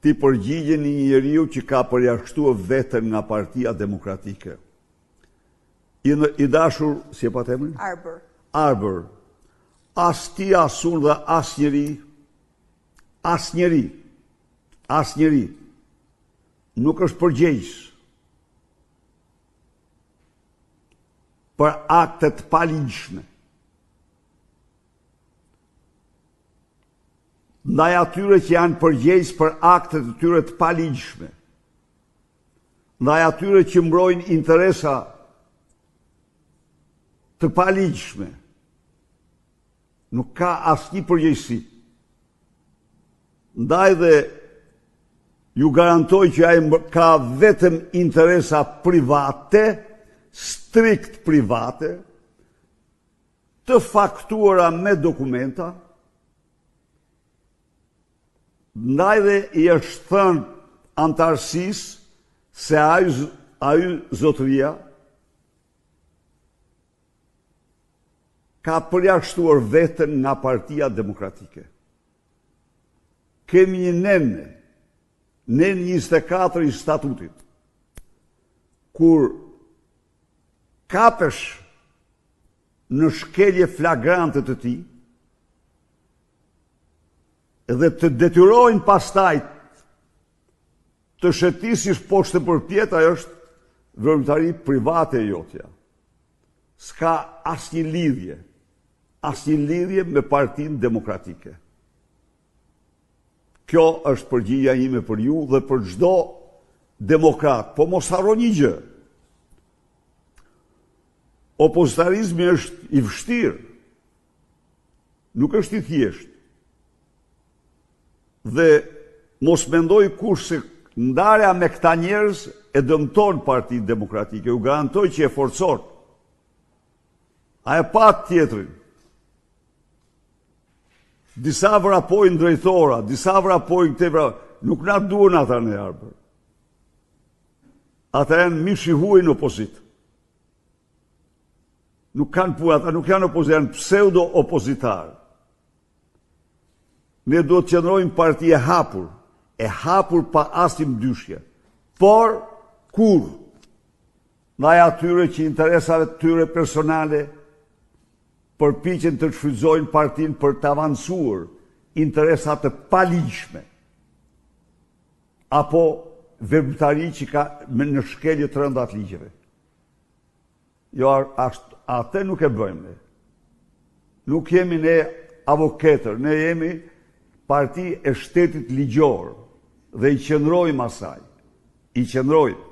ti përgjigjen një njeriu që ka përjashtuar veten nga Partia Demokratike. I dashur, si e pa temën? Arbër. As ti, as unë dhe as njeri nuk është përgjegjës për aktet paligjshme. Ndaj atyre që janë përgjegjës për aktet e tyre të paligjshme, ndaj atyre që mbrojnë interesa të paligjshme, nuk ka asnjë përgjegjësi. Ndaj dhe ju garantoj që ai ka vetëm interesa private, strikt private, të faktuara me dokumenta. Ndaj dhe i është thënë antarësisë se ai zotëria ka përjashtuar veten nga Partia Demokratike. Kemi një nen 24 i statutit, kur kapesh në shkelje flagrante të tij dhe të detyrojnë pastaj të shëtisish poshtë e përpjet, ajo është vërtetëri private e jotja. S'ka asnjë lidhje me Partinë Demokratike. Kjo është përgjigjja ime për ju dhe për çdo demokrat. Po mos harroni një gjë. Opozitarizmi është i vështirë. Nuk është i thjeshtë. Dhe mos mendoj kush se ndarja me këta njerëz e dëmton Partinë Demokratike. Ju garantoj që e forcon. A e pat tjetrin. Disa vrapojnë drejtora, disa vrapojnë këte nuk na duhen ata në Arbër. Ata janë mish i huaj në opozit. Nuk kanë punë, ata nuk janë opozit, janë pseudo-opozitar. Ne do të qëndrojmë parti e hapur pa asnjë ndyshje. Por, kur? Ndaj atyre që interesave të tyre personale përpiqen të shfrytëzojnë partinë për të avancuar interesa të paligjshme, apo veprimtari që ka në shkelje të rënda të ligjeve. Jo, atë nuk e bëjmë ne. Nuk jemi ne avokatër, ne jemi parti e shtetit ligjor dhe i qëndrojmë asaj. I qëndrojmë.